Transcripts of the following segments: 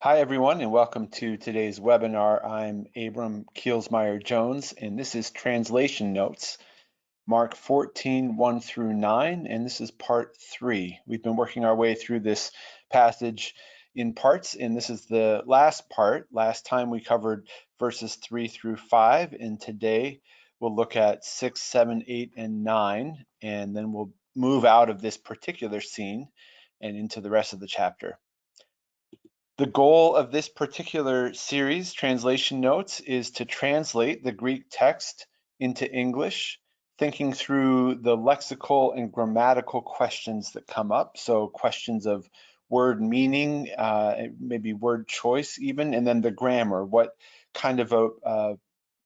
Hi, everyone, and welcome to today's webinar. I'm Abram Kielsmeyer-Jones, and this is Translation Notes, Mark 14, 1 through 9, and this is part 3. We've been working our way through this passage in parts, and this is the last part. Last time we covered verses 3 through 5, and today we'll look at 6, 7, 8, and 9, and then we'll move out of this particular scene and into the rest of the chapter. The goal of this particular series, Translation Notes, is to translate the Greek text into English, thinking through the lexical and grammatical questions that come up. So questions of word meaning, maybe word choice even, and then the grammar. What kind of a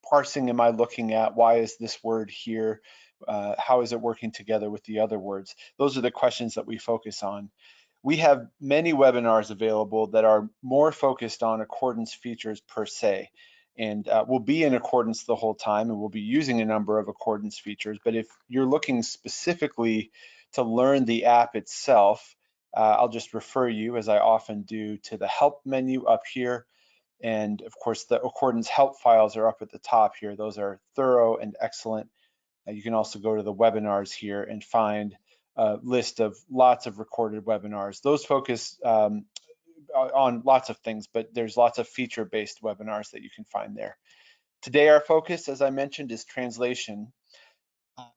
parsing am I looking at? Why is this word here? How is it working together with the other words? Those are the questions that we focus on. We have many webinars available that are more focused on accordance features per se, and we'll be in accordance the whole time, and we'll be using a number of accordance features. But if you're looking specifically to learn the app itself, I'll just refer you, as I often do, to the help menu up here. And of course, the accordance help files are up at the top here. Those are thorough and excellent. You can also go to the webinars here and find a list of lots of recorded webinars. Those focus on lots of things, but there's lots of feature-based webinars that you can find there. Today, our focus, as I mentioned, is translation.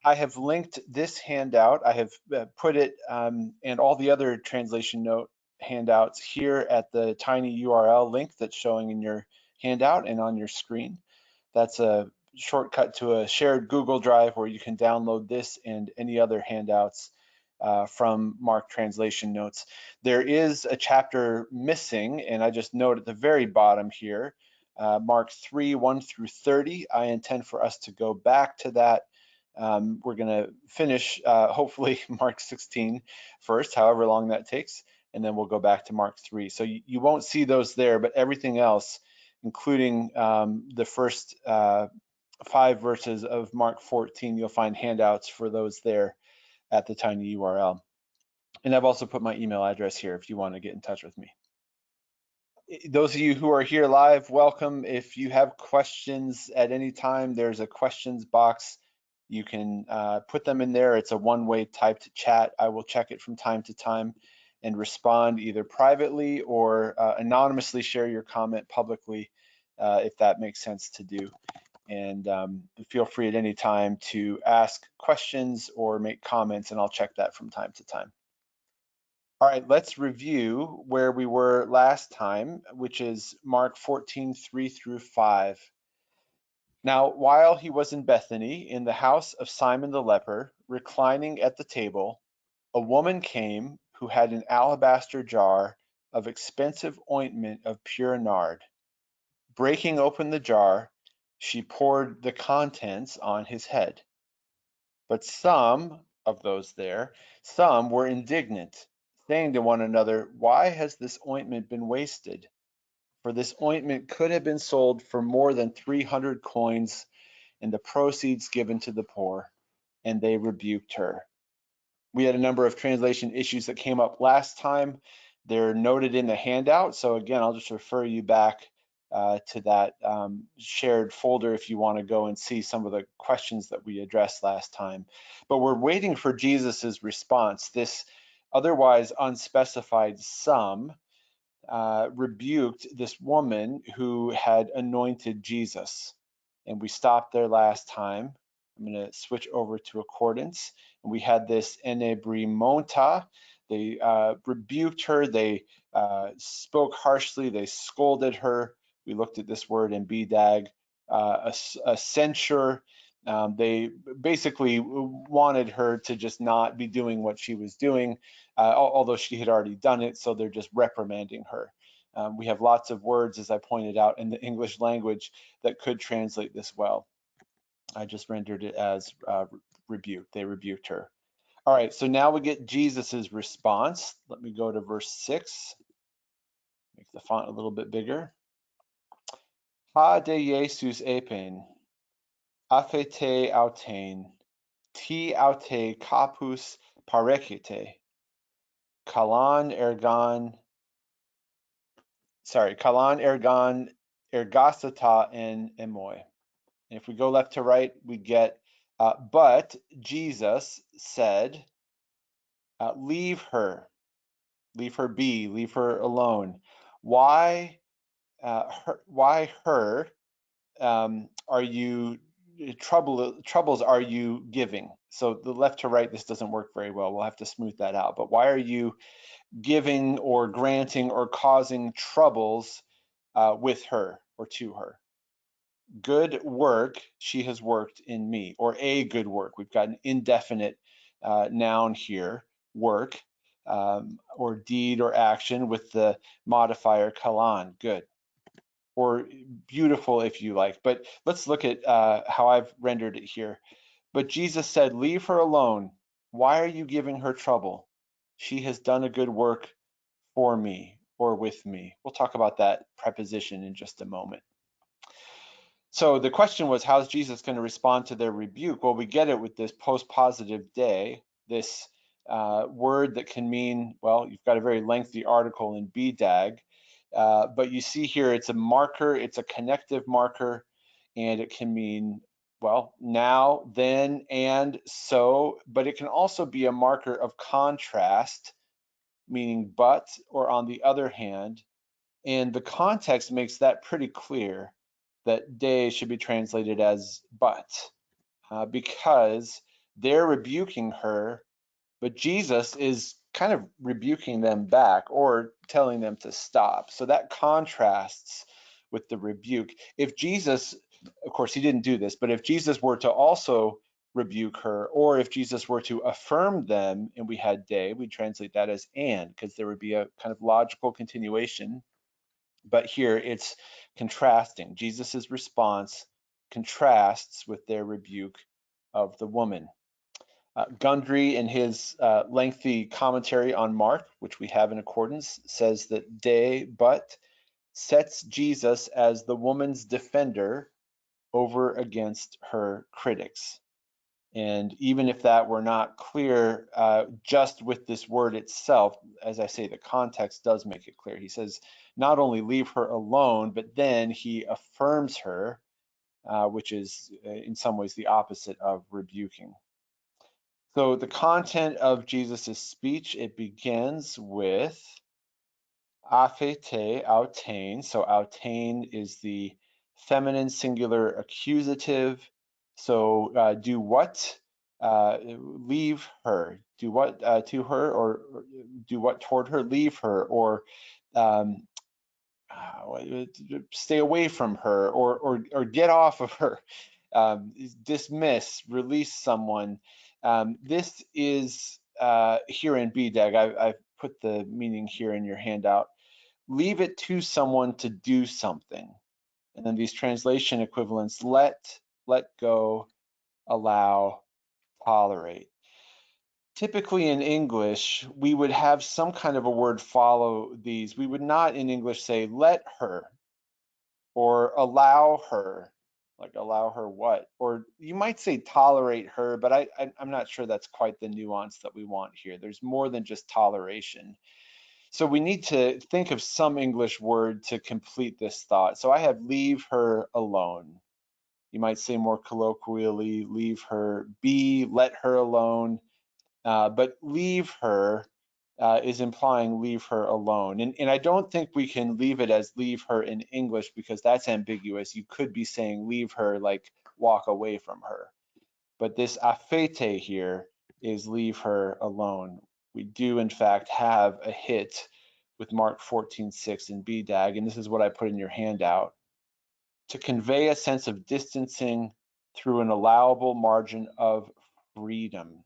I have linked this handout. I have put it and all the other translation note handouts here at the tiny URL link that's showing in your handout and on your screen. That's a shortcut to a shared Google Drive where you can download this and any other handouts from Mark Translation Notes. There is a chapter missing, and I just note at the very bottom here, Mark 3, 1 through 30. I intend for us to go back to that. We're going to finish, hopefully, Mark 16 first, however long that takes, and then we'll go back to Mark 3. So you won't see those there, but everything else, including the first 5 verses of Mark 14, you'll find handouts for those there at the tiny URL. And I've also put my email address here if you want to get in touch with me. Those of you who are here live, welcome. If you have questions at any time, there's a questions box. You can put them in there. It's a one-way typed chat. I will check it from time to time and respond either privately or anonymously share your comment publicly if that makes sense to do. And feel free at any time to ask questions or make comments, and I'll check that from time to time. All right, let's review where we were last time, which is Mark 14, 3 through 5. Now, while he was in Bethany, in the house of Simon the leper, reclining at the table, a woman came who had an alabaster jar of expensive ointment of pure nard. Breaking open the jar, she poured the contents on his head. But some of those there, some were indignant, saying to one another, "Why has this ointment been wasted? For this ointment could have been sold for more than 300 coins and the proceeds given to the poor." And they rebuked her. We had a number of translation issues that came up last time. They're noted in the handout. So again, I'll just refer you back to that shared folder if you want to go and see some of the questions that we addressed last time. But we're waiting for Jesus's response. This otherwise unspecified some rebuked this woman who had anointed Jesus. And we stopped there last time. I'm going to switch over to accordance. And we had this enebrimonta. They rebuked her. They spoke harshly. They scolded her. We looked at this word in BDAG, a censure. They basically wanted her to just not be doing what she was doing, although she had already done it, so they're just reprimanding her. We have lots of words, as I pointed out, in the English language that could translate this well. I just rendered it as rebuked. They rebuked her. All right, so now we get Jesus's response. Let me go to verse 6. Make the font a little bit bigger. Ha de Jesus epen, aphete autain, ti aute capus parecite, kalan ergon kalan, ergon, ergastata, and emoi. And if we go left to right, we get, but Jesus said, leave her be, leave her alone. Why, why her? Are you troubles are you giving? So the left to right, this doesn't work very well. We'll have to smooth that out. But why are you giving or granting or causing troubles with her or to her? Good work she has worked in me, or a good work. We've got an indefinite noun here, work, or deed or action with the modifier kalan, good, or beautiful if you like. But let's look at how I've rendered it here. But Jesus said, leave her alone. Why are you giving her trouble? She has done a good work for me or with me. We'll talk about that preposition in just a moment. So the question was, how's Jesus going to respond to their rebuke? Well, we get it with this post-positive de, this word that can mean, well, you've got a very lengthy article in BDAG, but you see here it's a marker, it's a connective marker, and it can mean, well, now, then, and so, but it can also be a marker of contrast, meaning but, or on the other hand, and the context makes that pretty clear that de should be translated as but, because they're rebuking her, but Jesus is kind of rebuking them back or telling them to stop. So that contrasts with the rebuke. If Jesus, of course, he didn't do this, but if Jesus were to also rebuke her, or if Jesus were to affirm them and we had de, we'd translate that as and, because there would be a kind of logical continuation. But here it's contrasting. Jesus's response contrasts with their rebuke of the woman. Gundry, in his lengthy commentary on Mark, which we have in accordance, says that de, but, sets Jesus as the woman's defender over against her critics. And even if that were not clear, just with this word itself, as I say, the context does make it clear. He says, not only leave her alone, but then he affirms her, which is in some ways the opposite of rebuking. So the content of Jesus's speech, it begins with aphete, autein. So autein is the feminine singular accusative. So do what? Leave her. Do what to her, or do what toward her? Leave her, or um, stay away from her, or get off of her. Dismiss, release someone. This is here in BDAG. I've put the meaning here in your handout. Leave it to someone to do something. And then these translation equivalents, let go, allow, tolerate. Typically in English, we would have some kind of a word follow these. We would not in English say let her or allow her, like allow her what? Or you might say tolerate her, but I'm not sure that's quite the nuance that we want here. There's more than just toleration. So we need to think of some English word to complete this thought. So I have leave her alone. You might say more colloquially, leave her be, let her alone. But leave her is implying leave her alone. And I don't think we can leave it as leave her in English because that's ambiguous. You could be saying leave her like walk away from her. But this aphete here is leave her alone. We do in fact have a hit with Mark 14:6 in BDAG, and this is what I put in your handout. To convey a sense of distancing through an allowable margin of freedom.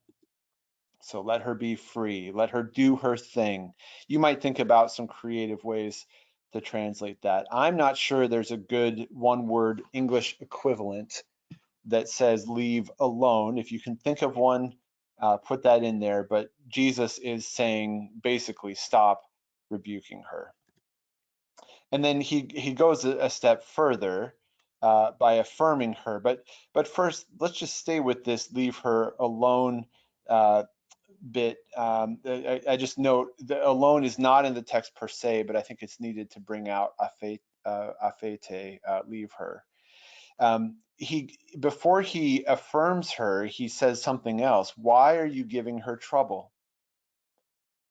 So let her be free, let her do her thing. You might think about some creative ways to translate that. I'm not sure there's a good one-word English equivalent that says leave alone. If you can think of one, put that in there. But Jesus is saying basically stop rebuking her. And then he goes a step further by affirming her. But first, let's just stay with this leave her alone bit. I just note the alone is not in the text per se, but I think it's needed to bring out afete, leave her. Before he affirms her, he says something else. Why are you giving her trouble?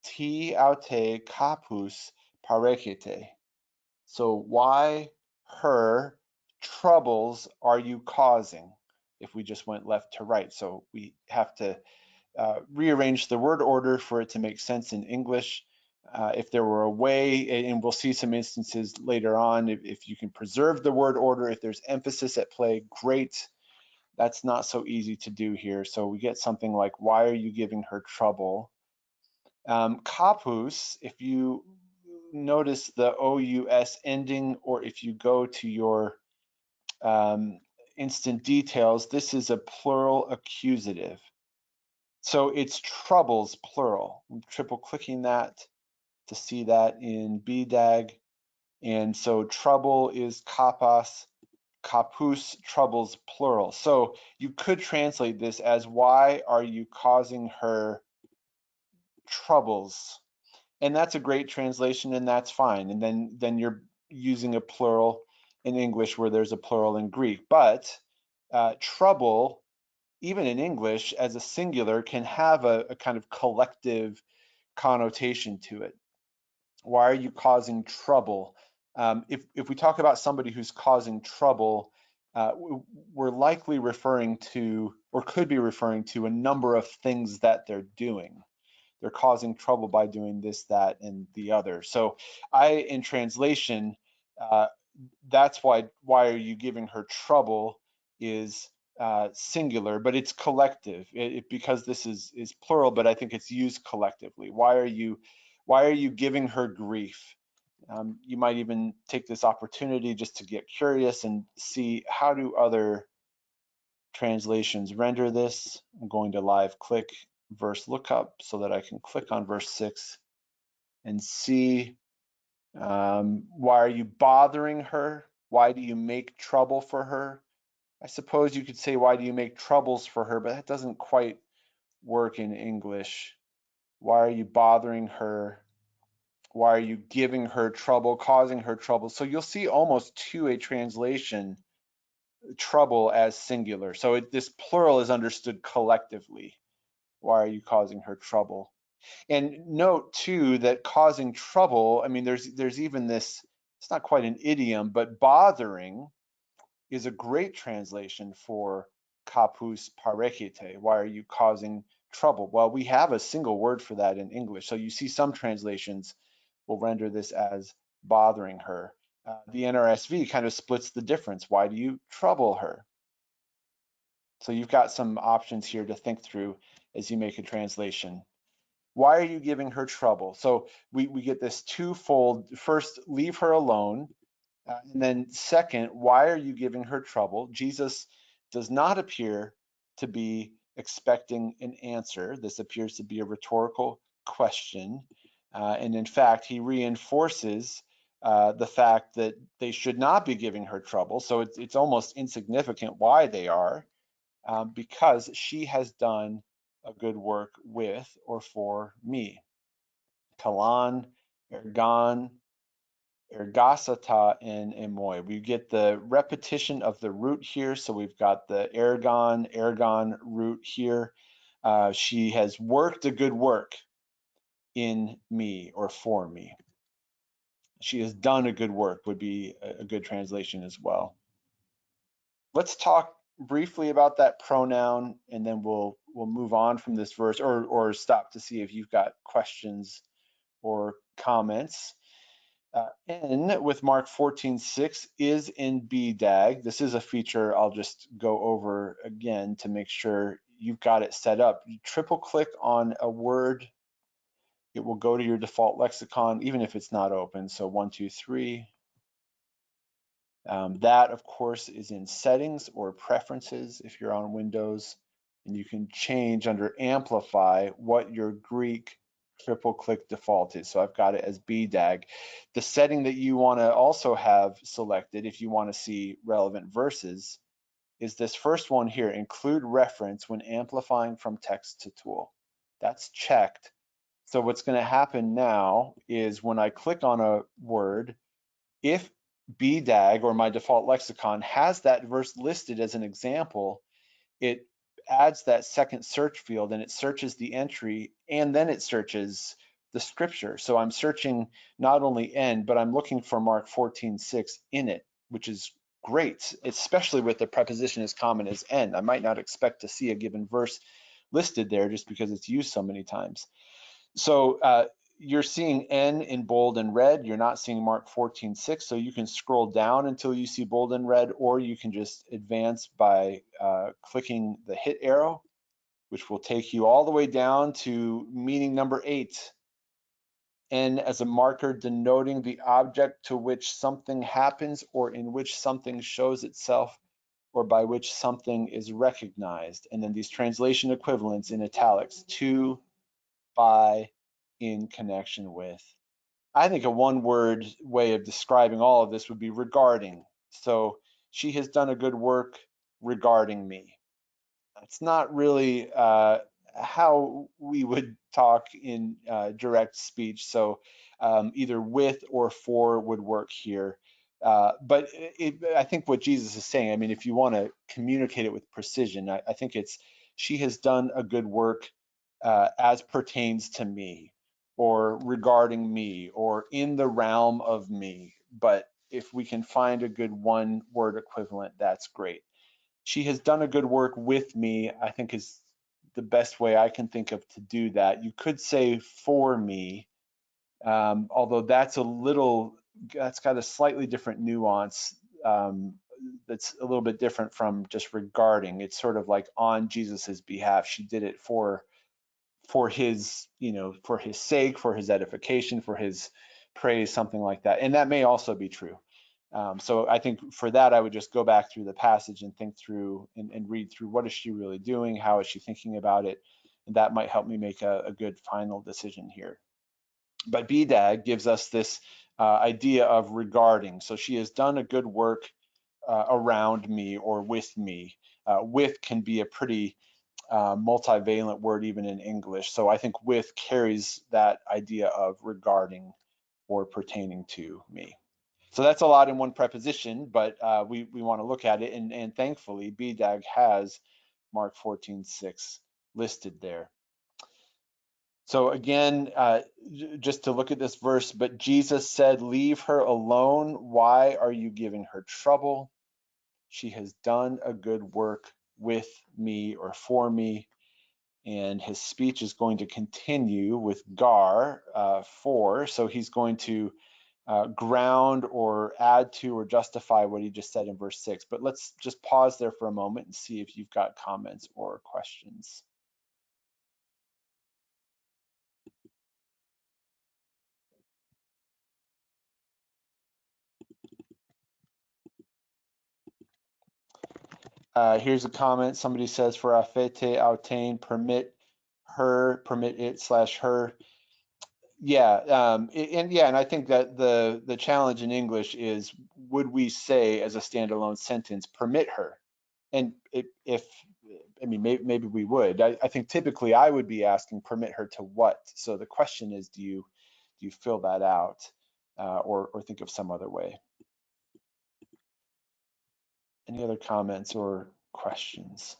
Ti aute kapus parekete. So why her troubles are you causing? If we just went left to right. So we have to rearrange the word order for it to make sense in English. If there were a way, and we'll see some instances later on, if you can preserve the word order, if there's emphasis at play, great. That's not so easy to do here. So we get something like, why are you giving her trouble? Kapus, if you notice the OUS ending, or if you go to your instant details, this is a plural accusative. So it's troubles, plural. I'm triple clicking that to see that in BDAG. And so trouble is kapas, kapus, troubles, plural. So you could translate this as, why are you causing her troubles? And that's a great translation, and that's fine. And then you're using a plural in English where there's a plural in Greek. But trouble, even in English, as a singular, can have a kind of collective connotation to it. Why are you causing trouble? If we talk about somebody who's causing trouble, we're likely referring to, or could be referring to, a number of things that they're doing. They're causing trouble by doing this, that, and the other. So in translation, that's why are you giving her trouble is singular, but it's collective because this is plural, but I think it's used collectively. Why are you giving her grief? You might even take this opportunity just to get curious and see, how do other translations render this? I'm going to live click verse lookup so that I can click on verse 6 and see, why are you bothering her? Why do you make trouble for her? I suppose you could say, why do you make troubles for her? But that doesn't quite work in English. Why are you bothering her? Why are you giving her trouble, causing her trouble? So you'll see almost to a translation trouble as singular. So this plural is understood collectively. Why are you causing her trouble? And note too that causing trouble, I mean, there's even this, it's not quite an idiom, but bothering is a great translation for kapus parekete. Why are you causing trouble? Well, we have a single word for that in English. So you see some translations will render this as bothering her. The NRSV kind of splits the difference. Why do you trouble her? So you've got some options here to think through as you make a translation. Why are you giving her trouble? So we get this twofold. First, leave her alone. And then second, why are you giving her trouble? Jesus does not appear to be expecting an answer. This appears to be a rhetorical question. And in fact, he reinforces the fact that they should not be giving her trouble. So it's almost insignificant why they are, because she has done a good work with or for me. Kalan, ergon, ergasata, and emoi. We get the repetition of the root here. So we've got the ergon root here. She has worked a good work in me or for me. She has done a good work would be a good translation as well. Let's talk briefly about that pronoun, and then we'll move on from this verse, or stop to see if you've got questions or comments. N with Mark 14:6 is in BDAG. This is a feature I'll just go over again to make sure you've got it set up. You triple click on a word, it will go to your default lexicon, even if it's not open. So 1, 2, 3. That, of course, is in settings or preferences if you're on Windows, and you can change under amplify what your Greek triple click default is. So I've got it as BDAG. The setting that you want to also have selected if you want to see relevant verses is this first one here, include reference when amplifying from text to tool. That's checked. So what's going to happen now is when I click on a word, if BDAG or my default lexicon has that verse listed as an example, it adds that second search field and it searches the entry and then it searches the scripture. So I'm searching not only end, but I'm looking for Mark 14:6 in it, which is great, especially with the preposition as common as end. I might not expect to see a given verse listed there just because it's used so many times. So you're seeing N in bold and red. You're not seeing Mark 14:6. So you can scroll down until you see bold and red, or you can just advance by clicking the hit arrow, which will take you all the way down to meaning number 8. N as a marker denoting the object to which something happens or in which something shows itself or by which something is recognized. And then these translation equivalents in italics, to, by, in connection with. I think a one-word way of describing all of this would be regarding. So she has done a good work regarding me. That's not really how we would talk in direct speech. So either with or for would work here. But I think what Jesus is saying, I mean, if you want to communicate it with precision, I think it's she has done a good work as pertains to me, or regarding me, or in the realm of me. But if we can find a good one word equivalent, that's great. She has done a good work with me, I think is the best way I can think of to do that. You could say for me, although that's got a slightly different nuance. That's a little bit different from just regarding. It's sort of like on Jesus's behalf. She did it for his, for his sake, for his edification, for his praise, something like that. And that may also be true. So I think for that, I would just go back through the passage and think through and read through what is she really doing? How is she thinking about it? And that might help me make a good final decision here. But BDAG gives us this idea of regarding. So she has done a good work around me or with me. With can be a pretty multivalent word even in English. So I think with carries that idea of regarding or pertaining to me. So that's a lot in one preposition, but we want to look at it, and thankfully BDAG has Mark 14:6 listed there. So again, just to look at this verse, but Jesus said, "Leave her alone. Why are you giving her trouble? She has done a good work with me or for me." And his speech is going to continue with gar, for. So he's going to ground or add to or justify what he just said in verse 6. But let's just pause there for a moment and see if you've got comments or questions. Here's a comment. Somebody says, for afete autain, permit it slash her. Yeah, and I think that the challenge in English is, would we say as a standalone sentence, permit her? And if I mean, maybe we would. I think typically I would be asking, permit her to what? So the question is, do you fill that out, or think of some other way? Any other comments or questions?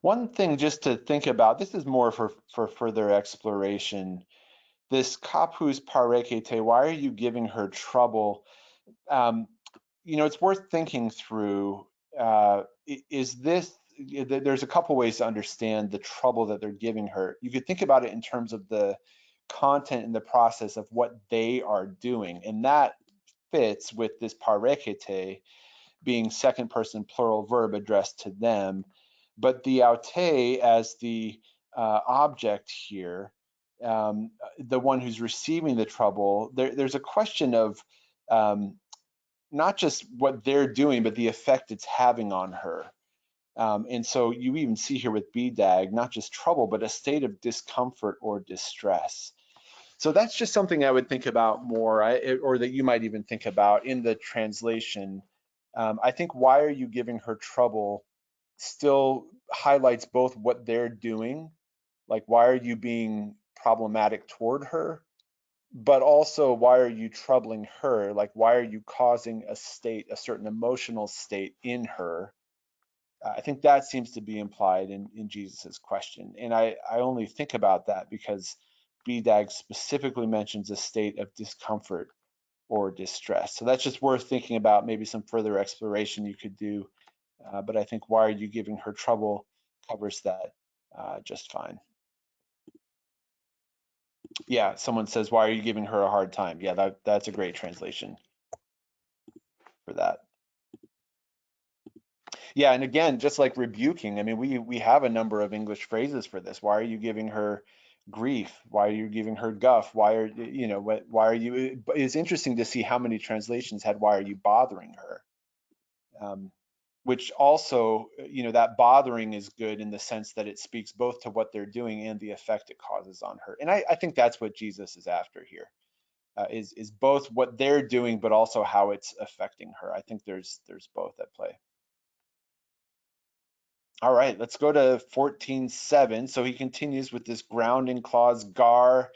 One thing just to think about, this is more for further exploration. This kapus parekete, why are you giving her trouble? It's worth thinking through. Is this, there's a couple ways to understand the trouble that they're giving her. You could think about it in terms of the content and the process of what they are doing, and that fits with this parekete being second person plural verb addressed to them. But the aute as the object here, the one who's receiving the trouble, there's a question of not just what they're doing, but the effect it's having on her. And so you even see here with BDAG, not just trouble, but a state of discomfort or distress. So that's just something I would think about more, or that you might even think about in the translation I think why are you giving her trouble still highlights both what they're doing, like why are you being problematic toward her, but also why are you troubling her? Like why are you causing a state, a certain emotional state in her? I think that seems to be implied in Jesus's question. And I only think about that because BDAG specifically mentions a state of discomfort or distress. So that's just worth thinking about, maybe some further exploration you could do. But I think why are you giving her trouble covers that just fine. Yeah, someone says, why are you giving her a hard time? Yeah, that's a great translation for that. Yeah, and again, just like rebuking, I mean, we have a number of English phrases for this. Why are you giving her grief? Why are you giving her guff? Why are you know what? Why are you? It's interesting to see how many translations had "Why are you bothering her?" Which also, that bothering is good in the sense that it speaks both to what they're doing and the effect it causes on her. And I think that's what Jesus is after here, is both what they're doing, but also how it's affecting her. I think there's both at play. All right, let's go to 14:7. So he continues with this grounding clause, gar,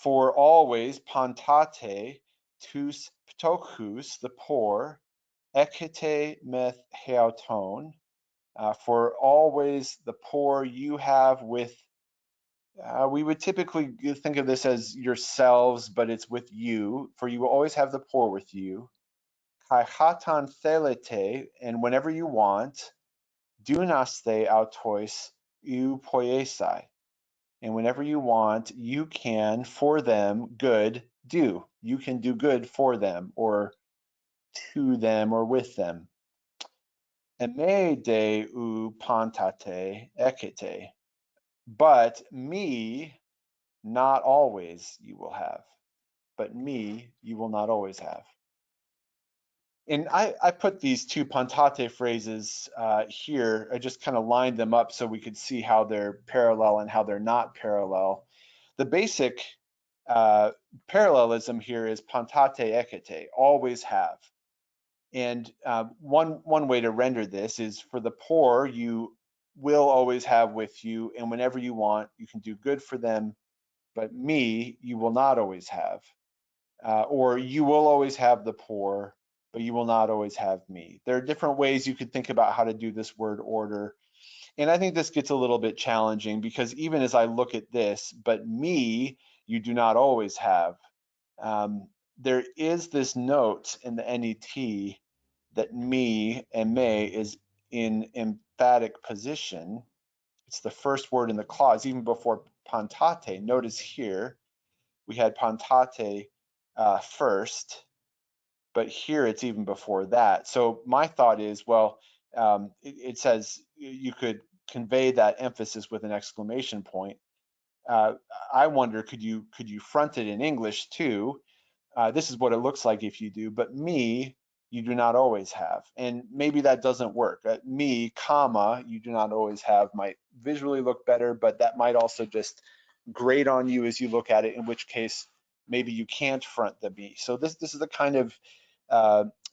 for always, pantate, tous ptochus, the poor, ekete meth heauton, for always the poor you have with, we would typically think of this as yourselves, but it's with you, for you will always have the poor with you. Kai hatan thelete, and whenever you want, dunaste autois eu poiesai, and whenever you want, you can for them good do. You can do good for them, or to them, or with them. Eme de u pantate ekete, but me not always you will have. But me you will not always have. And I put these two pantate phrases here. I just kind of lined them up so we could see how they're parallel and how they're not parallel. The basic uh, parallelism here is pantate ekete, always have. And one way to render this is, for the poor you will always have with you, and whenever you want, you can do good for them, but me you will not always have. Or you will always have the poor, but you will not always have me. There are different ways you could think about how to do this word order. And I think this gets a little bit challenging, because even as I look at this, but me, you do not always have, there is this note in the NET that me and may is in emphatic position. It's the first word in the clause, even before pantate. Notice here, we had pantate first, but here it's even before that. So my thought is, well, it says you could convey that emphasis with an exclamation point. I wonder, could you front it in English too? This is what it looks like if you do, but me, you do not always have. And maybe that doesn't work. Me, comma, you do not always have might visually look better, but that might also just grate on you as you look at it, in which case maybe you can't front the me. So this is the kind of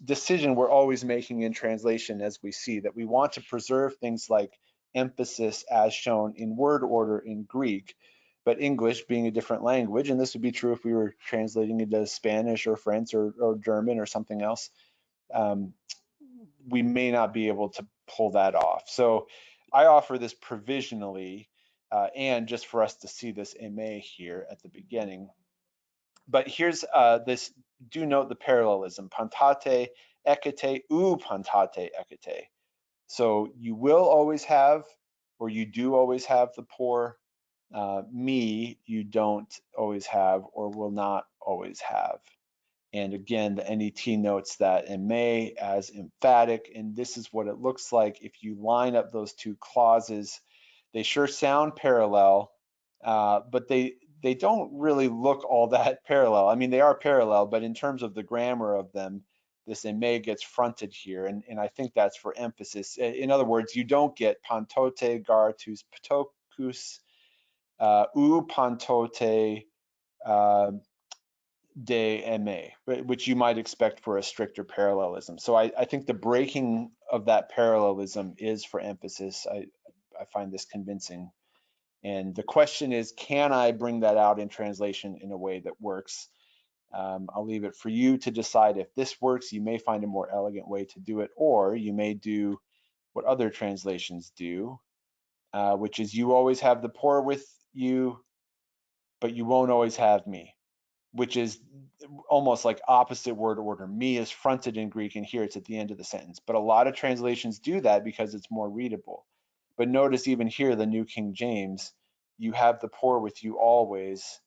decision we're always making in translation, as we see that we want to preserve things like emphasis as shown in word order in Greek, but English being a different language, and this would be true if we were translating into Spanish or French or German or something else, we may not be able to pull that off. So I offer this provisionally, and just for us to see this eme here at the beginning. But here's this, do note the parallelism, pantate ekete u pantate ekete. So you will always have, or you do always have the poor. Me, you don't always have, or will not always have. And again, the NET notes that in may as emphatic, and this is what it looks like if you line up those two clauses. They sure sound parallel, but they don't really look all that parallel. I mean, they are parallel, but in terms of the grammar of them, this in may gets fronted here, and I think that's for emphasis. In other words, you don't get pantote gartus ptokus, u pantote de me, which you might expect for a stricter parallelism. So I think the breaking of that parallelism is for emphasis. I find this convincing. And the question is, can I bring that out in translation in a way that works? I'll leave it for you to decide if this works. You may find a more elegant way to do it, or you may do what other translations do, which is you always have the poor with you, but you won't always have me, which is almost like opposite word order. Me is fronted in Greek, and here it's at the end of the sentence. But a lot of translations do that because it's more readable. But notice even here, the New King James, you have the poor with you always,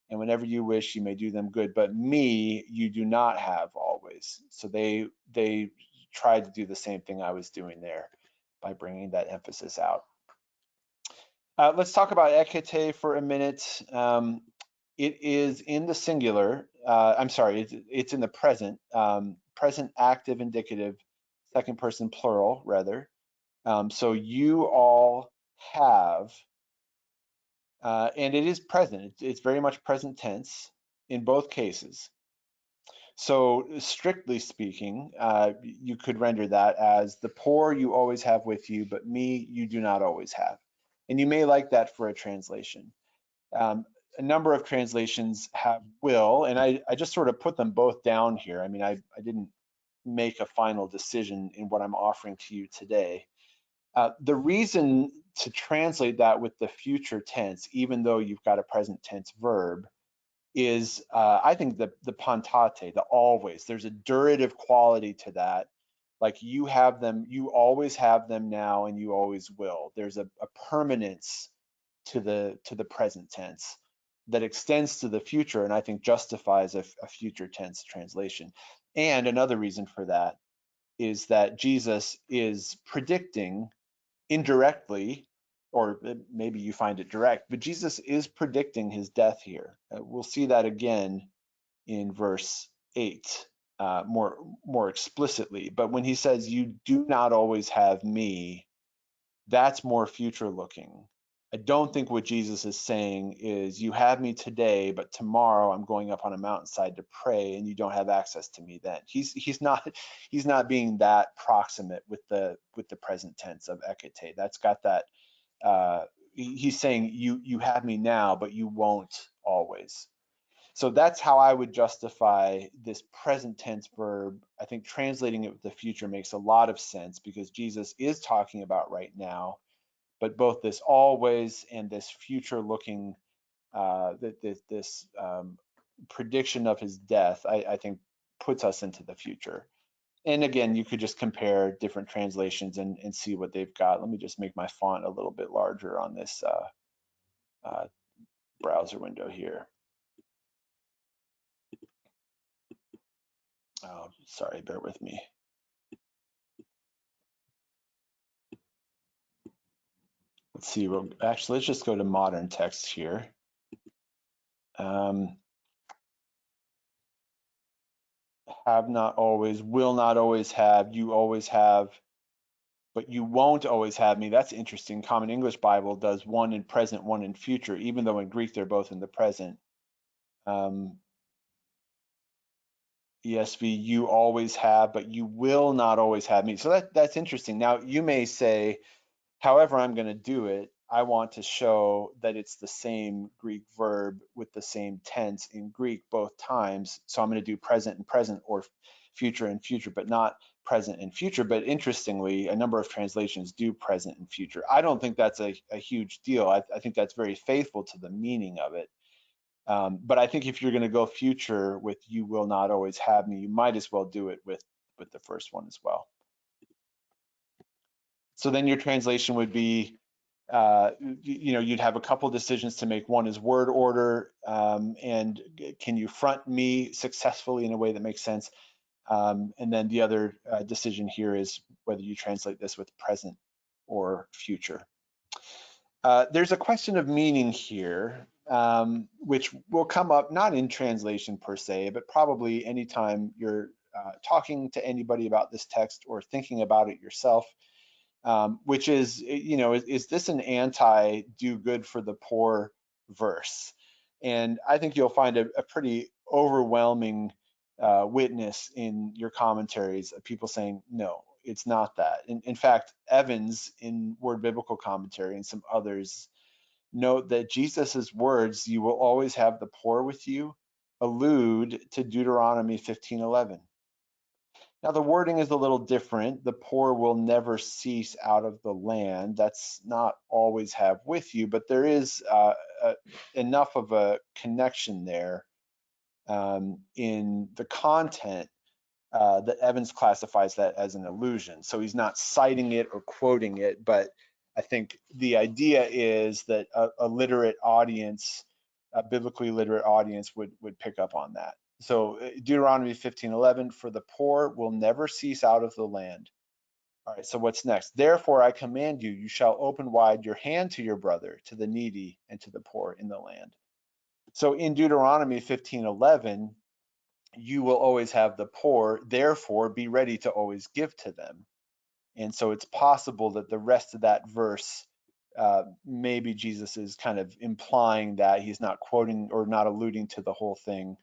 and whenever you wish, you may do them good. But me, you do not have always. So they tried to do the same thing I was doing there by bringing that emphasis out. Let's talk about ekete for a minute. It is in the singular. I'm sorry, it's in the present. Present active indicative, second person plural, rather. So you all have, and it is present. It's very much present tense in both cases. So strictly speaking, you could render that as the poor you always have with you, but me you do not always have. And you may like that for a translation. A number of translations have will, and I just sort of put them both down here. I mean, I didn't make a final decision in what I'm offering to you today. The reason to translate that with the future tense, even though you've got a present tense verb, is I think the pantate, the always. There's a durative quality to that. Like you have them, you always have them now, and you always will. There's a permanence to the present tense that extends to the future, and I think justifies a future tense translation. And another reason for that is that Jesus is predicting indirectly, or maybe you find it direct, but Jesus is predicting his death here. We'll see that again in verse 8 more explicitly. But when he says, "You do not always have me," that's more future looking. I don't think what Jesus is saying is, you have me today, but tomorrow I'm going up on a mountainside to pray, and you don't have access to me then. He's not being that proximate with the present tense of ekete. That's got that. He's saying you have me now, but you won't always. So that's how I would justify this present tense verb. I think translating it with the future makes a lot of sense because Jesus is talking about right now, but both this always and this future looking, this prediction of his death, I think puts us into the future. And again, you could just compare different translations and see what they've got. Let me just make my font a little bit larger on this browser window here. Oh, sorry, bear with me. Let's see, well, actually, let's just go to modern text here. Have not always, will not always have, you always have, but you won't always have me. That's interesting. Common English Bible does one in present, one in future, even though in Greek they're both in the present. ESV, you always have, but you will not always have me. So that's interesting. Now, you may say, however I'm going to do it, I want to show that it's the same Greek verb with the same tense in Greek both times. So I'm going to do present and present, or future and future, but not present and future. But interestingly, a number of translations do present and future. I don't think that's a huge deal. I think that's very faithful to the meaning of it. But I think if you're going to go future with "you will not always have me," you might as well do it with the first one as well. So then your translation would be, you'd have a couple decisions to make. One is word order, and can you front me successfully in a way that makes sense? And then the other decision here is whether you translate this with present or future. There's a question of meaning here, which will come up not in translation per se, but probably anytime you're talking to anybody about this text or thinking about it yourself. Which is, is this an anti-do good for the poor verse? And I think you'll find a pretty overwhelming witness in your commentaries of people saying, no, it's not that. In fact, Evans in Word Biblical Commentary and some others note that Jesus's words, "You will always have the poor with you," allude to Deuteronomy 15:11. Now, the wording is a little different. The poor will never cease out of the land. That's not always have with you, but there is enough of a connection there in the content that Evans classifies that as an allusion. So he's not citing it or quoting it, but I think the idea is that a literate audience, a biblically literate audience would pick up on that. So Deuteronomy 15:11, for the poor will never cease out of the land. All right, so what's next? Therefore I command you, you shall open wide your hand to your brother, to the needy, and to the poor in the land. So in Deuteronomy 15:11, you will always have the poor, therefore be ready to always give to them. And so it's possible that the rest of that verse, maybe Jesus is kind of implying that he's not quoting or not alluding to the whole thing,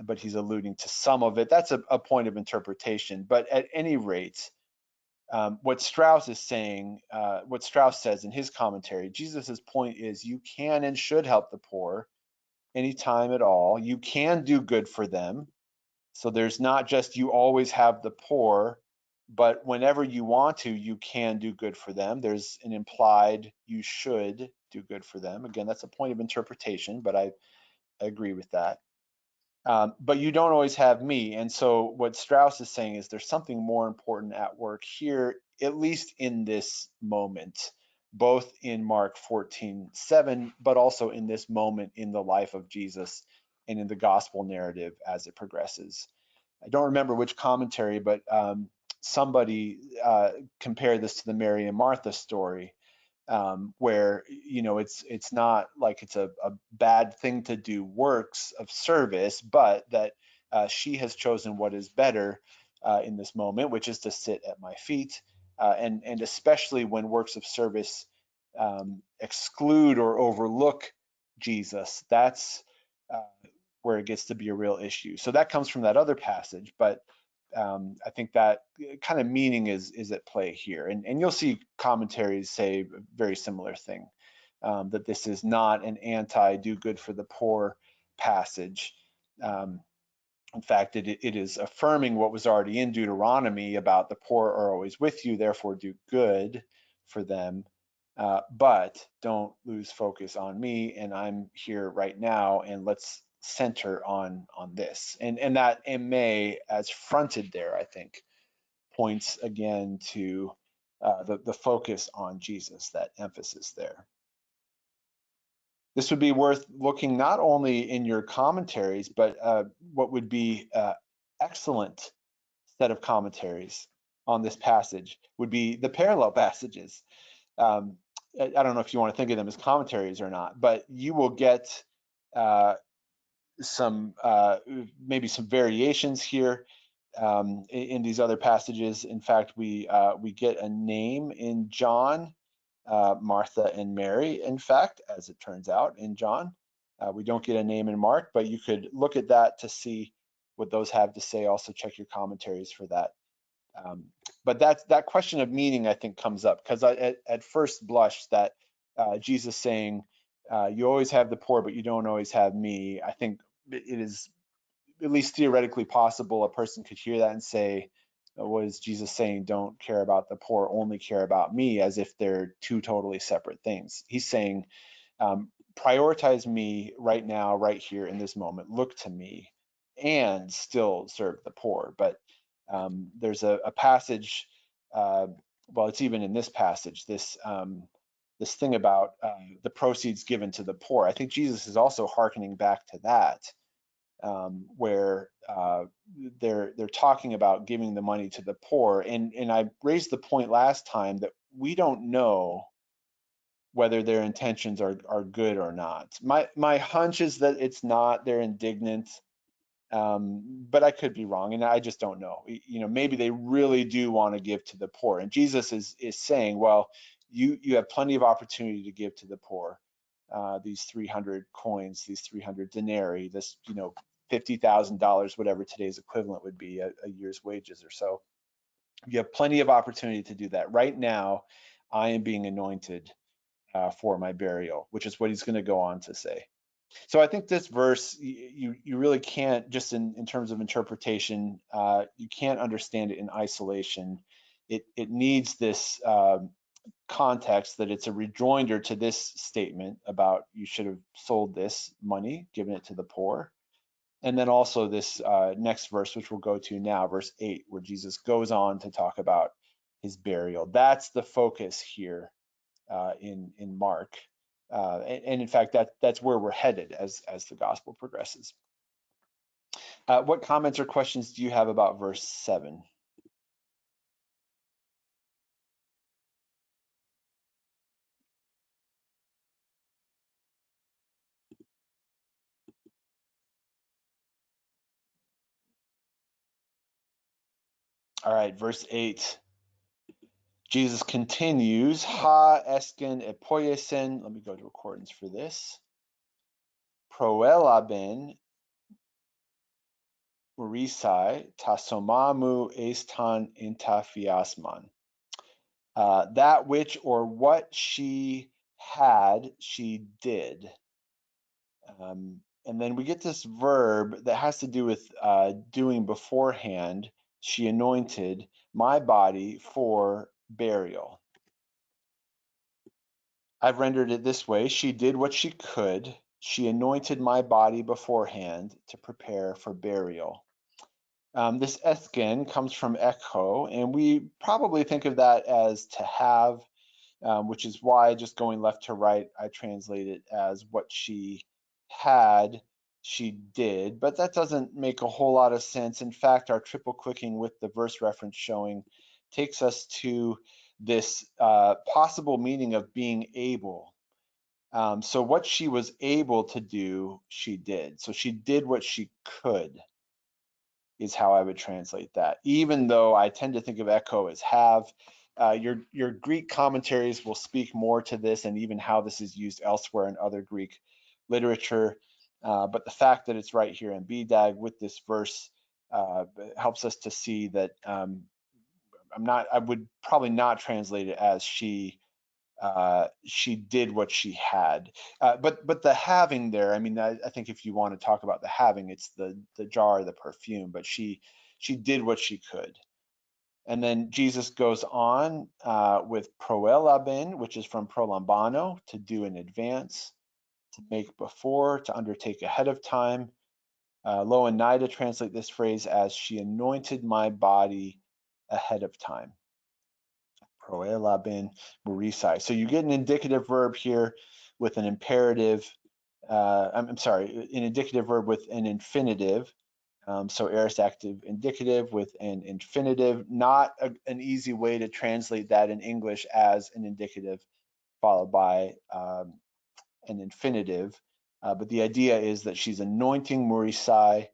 but he's alluding to some of it. That's a point of interpretation. But at any rate, what Strauss is saying, what Strauss says in his commentary, Jesus's point is you can and should help the poor anytime at all. You can do good for them. So there's not just you always have the poor, but whenever you want to, you can do good for them. There's an implied you should do good for them. Again, that's a point of interpretation, but I agree with that. But you don't always have me. And so what Strauss is saying is there's something more important at work here, at least in this moment, both in Mark 14:7, but also in this moment in the life of Jesus and in the gospel narrative as it progresses. I don't remember which commentary, but somebody compared this to the Mary and Martha story, where it's not like it's a bad thing to do works of service, but that she has chosen what is better in this moment, which is to sit at my feet, and especially when works of service exclude or overlook Jesus, that's where it gets to be a real issue. So that comes from that other passage, but I think that kind of meaning is at play here. And you'll see commentaries say a very similar thing, that this is not an anti-do good for the poor passage. In fact, it is affirming what was already in Deuteronomy about the poor are always with you, therefore do good for them. But don't lose focus on me, and I'm here right now, and let's center on this. And that MA as fronted there, I think, points again to the focus on Jesus, that emphasis there. This would be worth looking not only in your commentaries, but what would be excellent set of commentaries on this passage would be the parallel passages. I don't know if you want to think of them as commentaries or not, but you will get some maybe some variations here in these other passages. In fact, we get a name in John, Martha and Mary, in fact, as it turns out in John. We don't get a name in Mark, but you could look at that to see what those have to say. Also check your commentaries for that. But that question of meaning, I think, comes up because at first blush that Jesus saying, you always have the poor, but you don't always have me. I think it is at least theoretically possible a person could hear that and say, what is Jesus saying? Don't care about the poor, only care about me, as if they're two totally separate things. He's saying, prioritize me right now, right here in this moment, look to me, and still serve the poor. But there's a passage, well, it's even in this passage, this thing about the proceeds given to the poor. I think Jesus is also hearkening back to that, where they're talking about giving the money to the poor. And I raised the point last time that we don't know whether their intentions are good or not. My hunch is that it's not. They're indignant, but I could be wrong, and I just don't know. Maybe they really do want to give to the poor, and Jesus is saying, well, you have plenty of opportunity to give to the poor. These 300 coins, these 300 denarii, this $50,000, whatever today's equivalent would be, a year's wages or so. You have plenty of opportunity to do that. Right now, I am being anointed for my burial, which is what he's going to go on to say. So I think this verse, you really can't, just in terms of interpretation, you can't understand it in isolation. It needs this context, that it's a rejoinder to this statement about you should have sold this money, given it to the poor. And then also this next verse, which we'll go to now, verse 8, where Jesus goes on to talk about his burial. That's the focus here in Mark. And in fact, that's where we're headed as the gospel progresses. What comments or questions do you have about verse 7? All right, verse 8. Jesus continues, ha esken epoiesen. Let me go to accordance for this. Proelaben urisai tasomamu estan intafiasman. That which or what she had, she did. And then we get this verb that has to do with doing beforehand. She anointed my body for burial. I've rendered it this way. She did what she could. She anointed my body beforehand to prepare for burial. This esken comes from echo, and we probably think of that as to have, which is why, just going left to right, I translate it as what she had, she did. But that doesn't make a whole lot of sense. In fact, our triple clicking with the verse reference showing takes us to this possible meaning of being able. So what she was able to do, she did. So she did what she could, is how I would translate that. Even though I tend to think of echo as have, your Greek commentaries will speak more to this, and even how this is used elsewhere in other Greek literature. But the fact that it's right here in BDAG with this verse helps us to see that I would probably not translate it as she did what she had. But the having there, I mean, I think if you want to talk about the having, it's the jar of the perfume, but she did what she could. And then Jesus goes on with proelaben, which is from prolambano, to do in advance, to make before, to undertake ahead of time. Lo and Nida translate this phrase as she anointed my body ahead of time. Proelaben murisai. So you get an indicative verb here with an imperative. I'm sorry, an indicative verb with an infinitive. So aorist active indicative with an infinitive. Not an easy way to translate that in English as an indicative followed by an infinitive. But the idea is that she's anointing murisai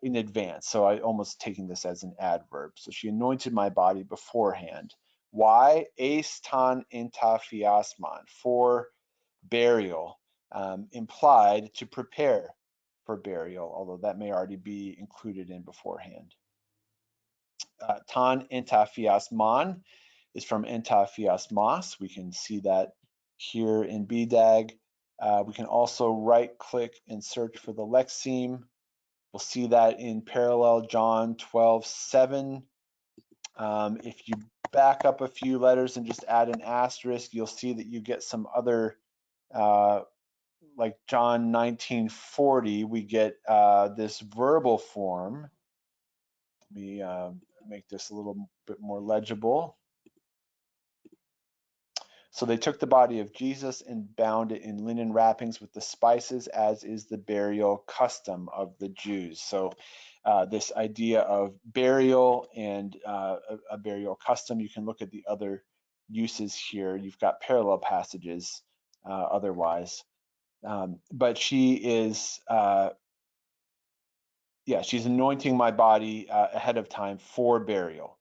in advance. So I almost taking this as an adverb. So she anointed my body beforehand. Why? Estan intafiasman, for burial, implied to prepare for burial, although that may already be included in beforehand. Tan intafiasman is from intafiasmas. We can see that here in BDAG. We can also right click and search for the lexeme. We'll see that in parallel John 12:7. If you back up a few letters and just add an asterisk, you'll see that you get some other, like John 19:40, we get this verbal form. Let me make this a little bit more legible. So they took the body of Jesus and bound it in linen wrappings with the spices, as is the burial custom of the Jews. So this idea of burial and a burial custom, you can look at the other uses here. You've got parallel passages otherwise. But she is, she's anointing my body ahead of time for burial.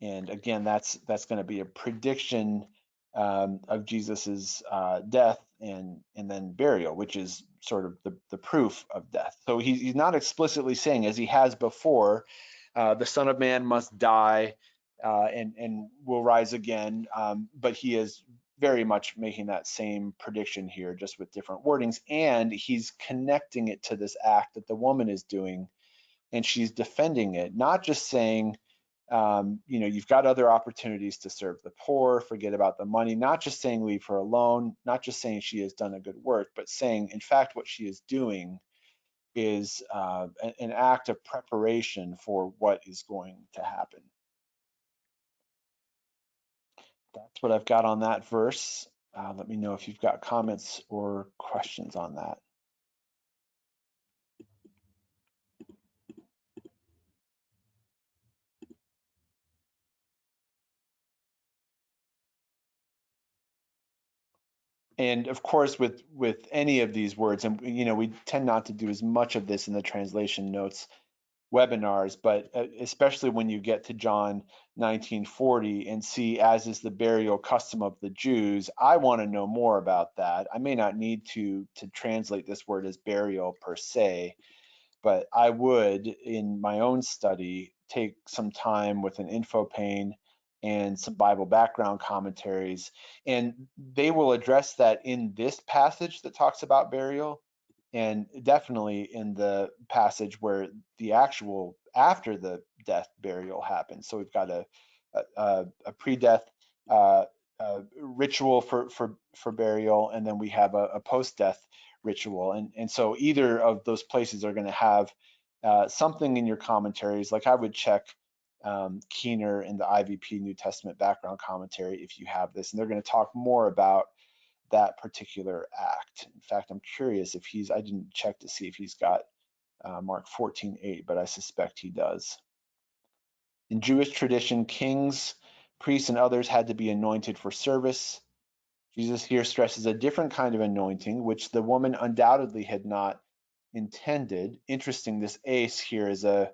And again, that's going to be a prediction of Jesus's death and then burial, which is sort of the proof of death. So he's not explicitly saying, as he has before, the Son of Man must die and will rise again, but he is very much making that same prediction here, just with different wordings, and he's connecting it to this act that the woman is doing, and she's defending it, not just saying, you've got other opportunities to serve the poor, forget about the money, not just saying leave her alone, not just saying she has done a good work, but saying, in fact, what she is doing is an act of preparation for what is going to happen. That's what I've got on that verse. Let me know if you've got comments or questions on that. And of course, with any of these words, and we tend not to do as much of this in the translation notes webinars, but especially when you get to John 19:40 and see, as is the burial custom of the Jews, I want to know more about that. I may not need to translate this word as burial per se, but I would, in my own study, take some time with an info pane and some Bible background commentaries, and they will address that in this passage that talks about burial, and definitely in the passage where the actual after the death burial happens. So we've got a pre-death ritual for burial, and then we have a post-death ritual. And so either of those places are going to have something in your commentaries. Like I would check Keener in the IVP New Testament background commentary if you have this, and they're going to talk more about that particular act. In fact, I'm curious if I didn't check to see if he's got Mark 14:8, but I suspect he does. In Jewish tradition, kings, priests, and others had to be anointed for service. Jesus here stresses a different kind of anointing, which the woman undoubtedly had not intended. Interesting, this ace here is a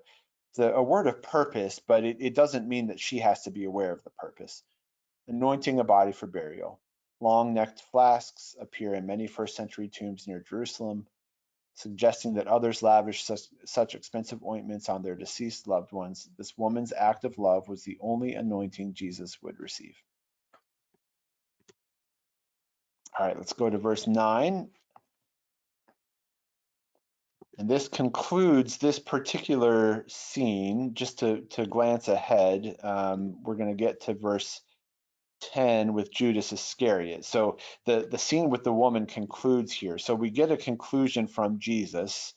word of purpose, but it doesn't mean that she has to be aware of the purpose. Anointing a body for burial. Long-necked flasks appear in many first-century tombs near Jerusalem, suggesting that others lavished such expensive ointments on their deceased loved ones. This woman's act of love was the only anointing Jesus would receive. All right, let's go to verse 9. And this concludes this particular scene. Just to glance ahead, we're going to get to verse 10 with Judas Iscariot. So the scene with the woman concludes here. So we get a conclusion from Jesus.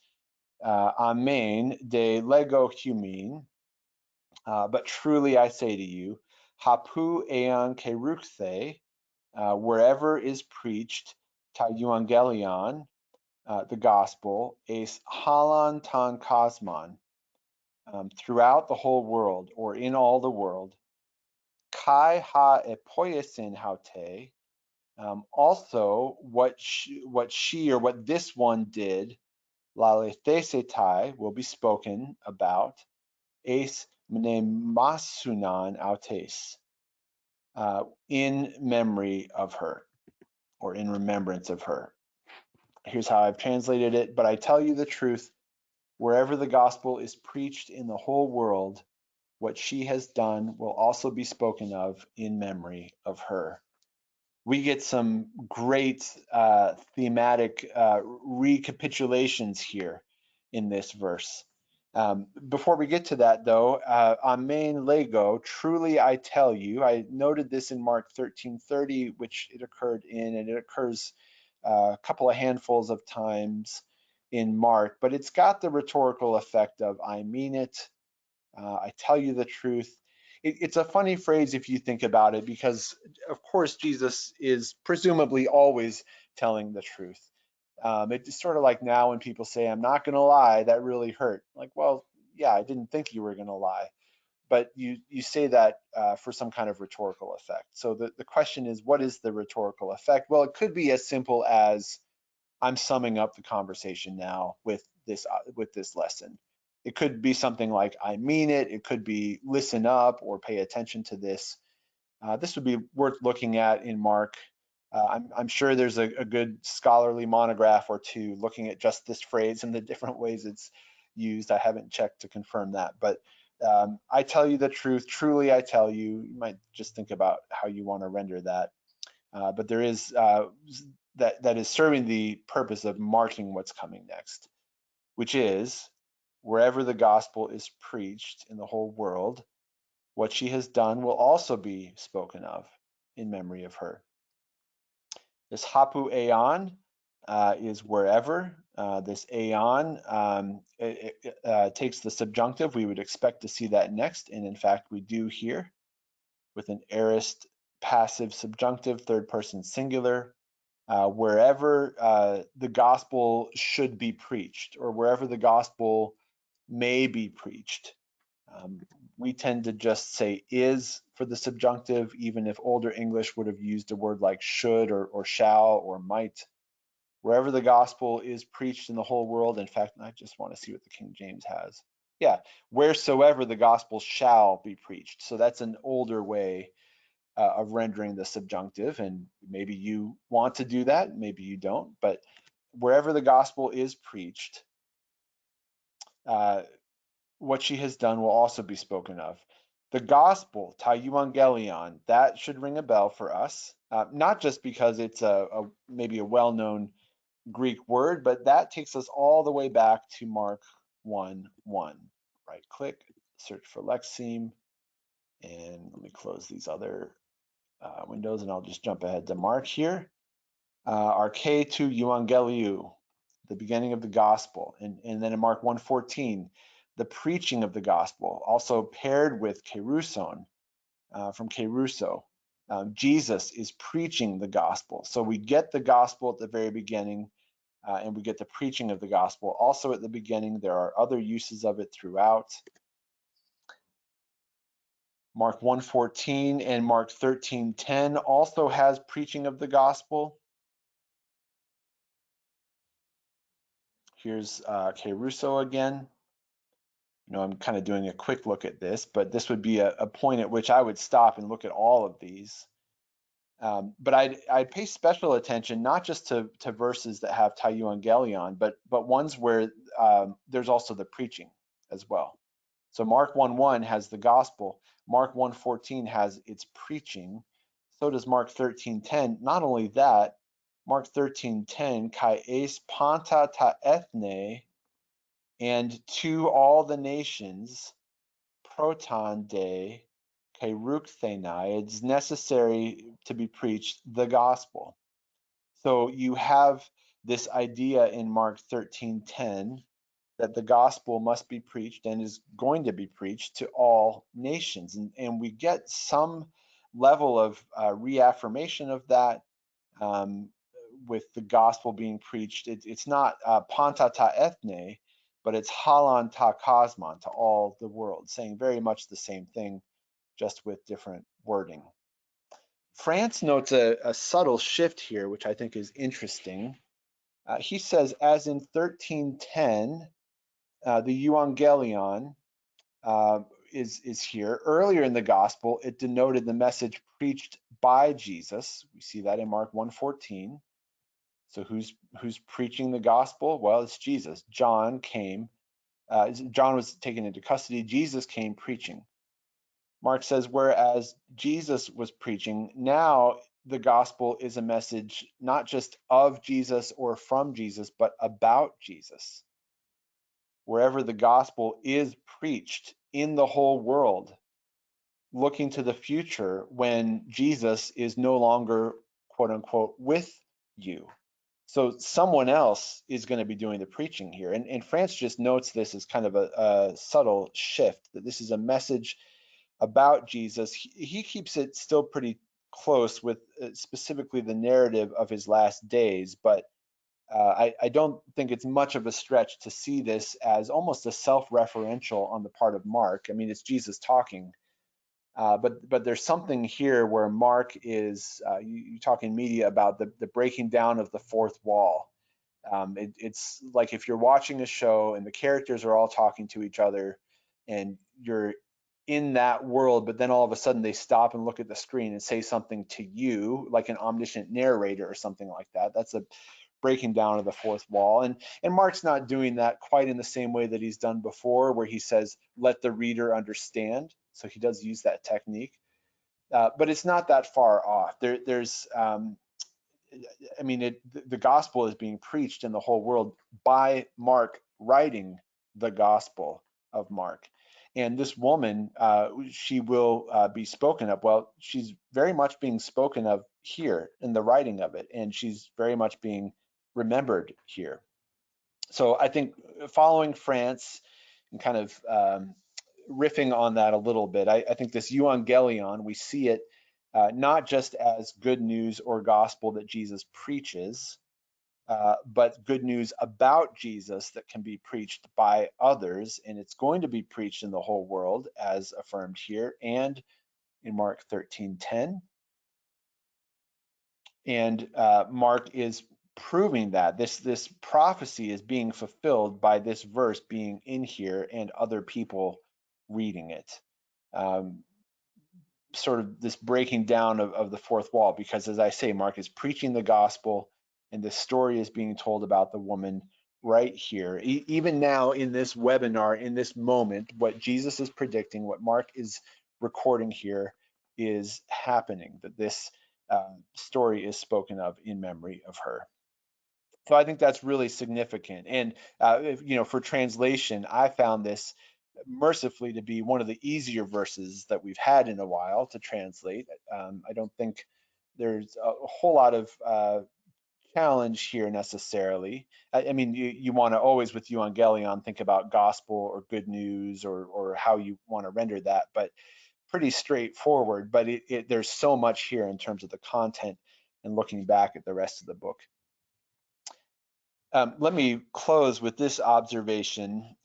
Amen, de lego humin, but truly I say to you, hapu ean keruchthe, wherever is preached, ta euangelion, the gospel, es halan tan kosmon, throughout the whole world, or in all the world, kai ha epoiesin haute, also what she or what this one did, lalethesetai, will be spoken about, es mnemasunan autes, in memory of her, or in remembrance of her. Here's how I've translated it. But I tell you the truth, wherever the gospel is preached in the whole world, what she has done will also be spoken of in memory of her. We get some great thematic recapitulations here in this verse. Before we get to that, though, amen lego, truly I tell you. I noted this in Mark 13:30, which it occurred in, and it occurs a couple of handfuls of times in Mark, but it's got the rhetorical effect of I mean it, I tell you the truth. It's a funny phrase if you think about it, because of course Jesus is presumably always telling the truth. It's sort of like now when people say, I'm not going to lie, that really hurt. Like, well, yeah, I didn't think you were going to lie. But you say that for some kind of rhetorical effect. So the question is, what is the rhetorical effect? Well, it could be as simple as I'm summing up the conversation now with this lesson. It could be something like I mean it. It could be listen up or pay attention to this. This would be worth looking at in Mark. I'm sure there's a good scholarly monograph or two looking at just this phrase and the different ways it's used. I haven't checked to confirm that, but I tell you the truth, truly I tell you. You might just think about how you want to render that. But there is that is serving the purpose of marking what's coming next, which is wherever the gospel is preached in the whole world, what she has done will also be spoken of in memory of her. This hapu aeon is wherever. This aeon takes the subjunctive. We would expect to see that next, and in fact we do here with an aorist passive subjunctive, third person singular. Wherever the gospel should be preached, or wherever the gospel may be preached. We tend to just say is for the subjunctive, even if older English would have used a word like should or shall or might. Wherever the gospel is preached in the whole world, in fact, I just want to see what the King James has. Yeah, wheresoever the gospel shall be preached. So that's an older way of rendering the subjunctive, and maybe you want to do that, maybe you don't, but wherever the gospel is preached, what she has done will also be spoken of. The gospel, ta euangelion, that should ring a bell for us, not just because it's maybe a well-known Greek word, but that takes us all the way back to Mark 1:1. Right click, search for lexeme, and let me close these other windows, and I'll just jump ahead to Mark here. Arche tu euangeliou, the beginning of the gospel, and then in Mark 1:14, the preaching of the gospel, also paired with keruson, from keruso. Jesus is preaching the gospel. So we get the gospel at the very beginning, and we get the preaching of the gospel also at the beginning. There are other uses of it throughout. Mark 1:14 and Mark 13:10 also has preaching of the gospel. Here's keruso again. I'm kind of doing a quick look at this, but this would be a point at which I would stop and look at all of these. But I'd pay special attention not just to verses that have ta euangelion, but ones where there's also the preaching as well. So Mark 1:1 has the gospel. Mark 1:14 has its preaching. So does Mark 13:10. Not only that, Mark 13:10, kai eis panta ta ethne, and to all the nations, proton de kerukthenai, it's necessary to be preached the gospel. So you have this idea in Mark 13:10 that the gospel must be preached and is going to be preached to all nations. And we get some level of reaffirmation of that with the gospel being preached. It's not panta ta ethne, but it's halon ta kosmon, to all the world, saying very much the same thing, just with different wording. France notes a subtle shift here, which I think is interesting. He says, as in 13:10, the euangelion is here. Earlier in the gospel, it denoted the message preached by Jesus. We see that in Mark 1:14. So who's preaching the gospel? Well, it's Jesus. John came. John was taken into custody. Jesus came preaching. Mark says, whereas Jesus was preaching, now the gospel is a message not just of Jesus or from Jesus, but about Jesus. Wherever the gospel is preached in the whole world, looking to the future when Jesus is no longer, quote unquote, with you. So someone else is going to be doing the preaching here. And France just notes this as kind of a subtle shift, that this is a message about Jesus. He keeps it still pretty close with specifically the narrative of his last days, but I don't think it's much of a stretch to see this as almost a self-referential on the part of Mark. I mean, it's Jesus talking, but there's something here where Mark is, you talk in media about the breaking down of the fourth wall. It's like if you're watching a show and the characters are all talking to each other and you're in that world, but then all of a sudden they stop and look at the screen and say something to you, like an omniscient narrator or something like that. That's a breaking down of the fourth wall. And Mark's not doing that quite in the same way that he's done before, where he says, let the reader understand. So he does use that technique, but it's not that far off. There's I mean, the gospel is being preached in the whole world by Mark writing the gospel of Mark. And this woman, she will be spoken of. Well, she's very much being spoken of here in the writing of it, and she's very much being remembered here. So I think following France and kind of riffing on that a little bit, I think this euangelion, we see it not just as good news or gospel that Jesus preaches, but good news about Jesus that can be preached by others, and it's going to be preached in the whole world, as affirmed here and in Mark 13:10. And Mark is proving that this prophecy is being fulfilled by this verse being in here and other people reading it. Sort of this breaking down of the fourth wall, because as I say, Mark is preaching the gospel and this story is being told about the woman right here. Even now in this webinar, in this moment, what Jesus is predicting, what Mark is recording here is happening, that this story is spoken of in memory of her. So I think that's really significant. And for translation, I found this mercifully to be one of the easier verses that we've had in a while to translate. I don't think there's a whole lot of challenge here necessarily. I mean, you want to always with Evangelion think about gospel or good news or how you want to render that, but pretty straightforward. But there's so much here in terms of the content and looking back at the rest of the book. Let me close with this observation.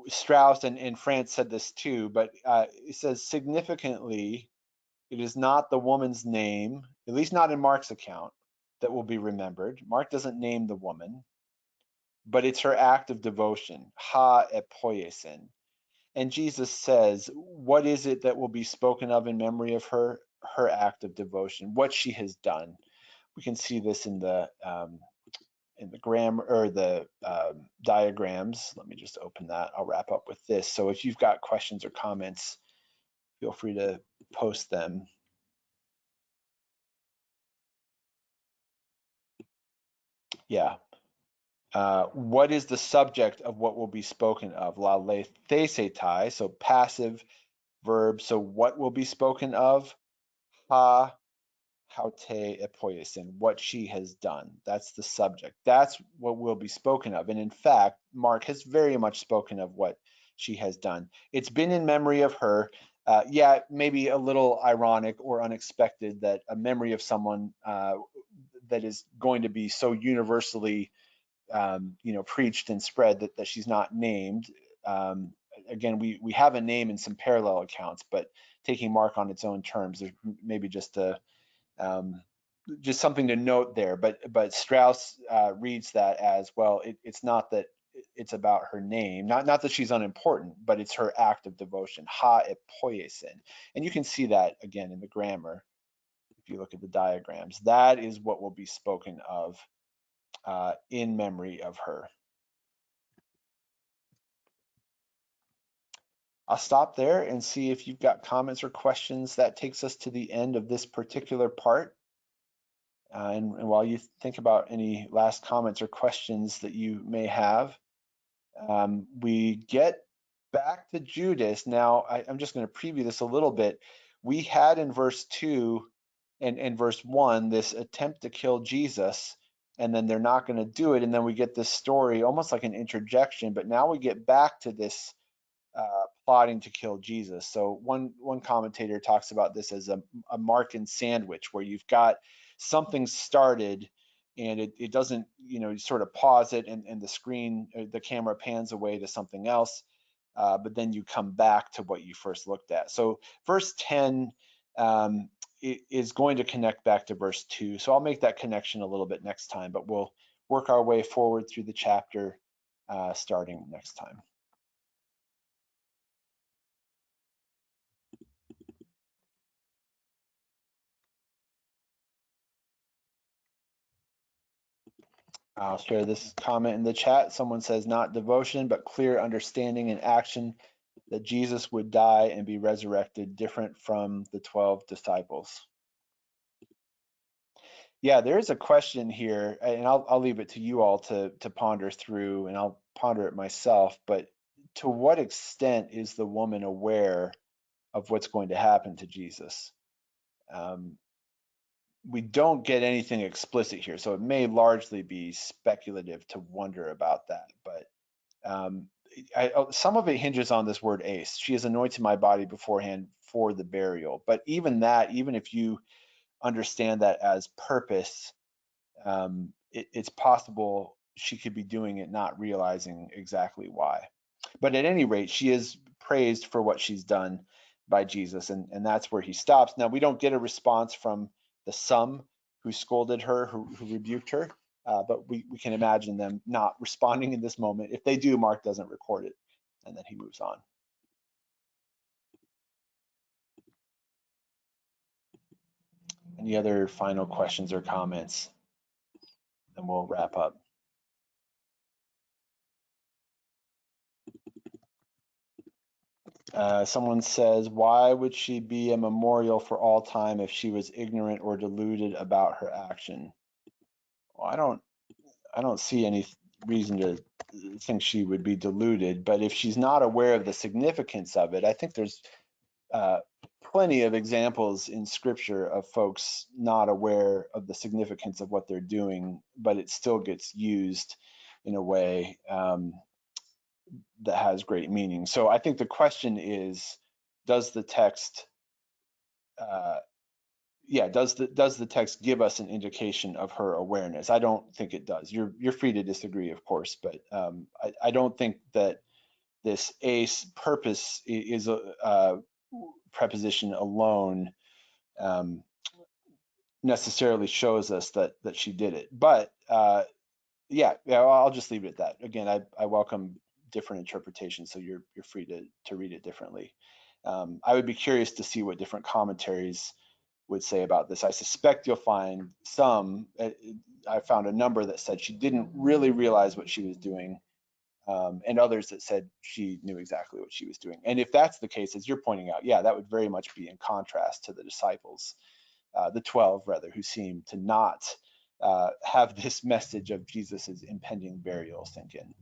Strauss and France said this too, but it says significantly, it is not the woman's name, at least not in Mark's account, that will be remembered. Mark doesn't name the woman, but it's her act of devotion, ha epoiesin. And Jesus says, what is it that will be spoken of in memory of her? Her act of devotion, what she has done. We can see this in the grammar or the diagrams. Let me just open that. I'll wrap up with this. So if you've got questions or comments, feel free to post them. Yeah. What is the subject of what will be spoken of? La le thesetai, so passive verb. So what will be spoken of? Ha haute epoiesin, what she has done. That's the subject. That's what will be spoken of. And in fact, Mark has very much spoken of what she has done. It's been in memory of her. Yeah, maybe a little ironic or unexpected that a memory of someone that is going to be so universally, preached and spread that she's not named. Again, we have a name in some parallel accounts, but taking Mark on its own terms, there's maybe just something to note there. But Strauss reads that as well. It's not that it's about her name, not that she's unimportant, but it's her act of devotion, ha epoiesin. And you can see that again in the grammar if you look at the diagrams. That is what will be spoken of in memory of her. I'll stop there and see if you've got comments or questions. That takes us to the end of this particular part. And while you think about any last comments or questions that you may have, we get back to Judas. Now, I'm just going to preview this a little bit. We had in verse 2 and verse 1 this attempt to kill Jesus, and then they're not going to do it. And then we get this story almost like an interjection, but now we get back to this plotting to kill Jesus. So one commentator talks about this as a Markan sandwich, where you've got something started and it doesn't, you sort of pause it and the screen, the camera pans away to something else, but then you come back to what you first looked at. So verse 10 is going to connect back to verse 2. So I'll make that connection a little bit next time, but we'll work our way forward through the chapter starting next time. I'll share this comment in the chat. Someone says, not devotion, but clear understanding and action that Jesus would die and be resurrected, different from the 12 disciples. Yeah, there is a question here, and I'll leave it to you all to ponder through, and I'll ponder it myself. But to what extent is the woman aware of what's going to happen to Jesus? Um, we don't get anything explicit here, so it may largely be speculative to wonder about that. But some of it hinges on this word ace. She has anointed my body beforehand for the burial. But even that, even if you understand that as purpose, it's possible she could be doing it not realizing exactly why. But at any rate, she is praised for what she's done by Jesus, and that's where he stops. Now, we don't get a response from the some who scolded her, who rebuked her, but we can imagine them not responding in this moment. If they do, Mark doesn't record it, and then he moves on. Any other final questions or comments? And we'll wrap up. Someone says, why would she be a memorial for all time if she was ignorant or deluded about her action? Well, I don't see any reason to think she would be deluded, but if she's not aware of the significance of it, I think there's uh, plenty of examples in scripture of folks not aware of the significance of what they're doing, but it still gets used in a way that has great meaning. So I think the question is, does the text uh, does the text give us an indication of her awareness? I don't think it does. You're free to disagree, of course, but I don't think that this ace purpose is a preposition alone necessarily shows us that she did it. But yeah, I'll just leave it at that. Again, I welcome different interpretations, so you're free to read it differently. I would be curious to see what different commentaries would say about this. I suspect you'll find some. I found a number that said she didn't really realize what she was doing, and others that said she knew exactly what she was doing. And if that's the case, as you're pointing out, yeah, that would very much be in contrast to the disciples, the 12 rather, who seem to not have this message of Jesus's impending burial sink in.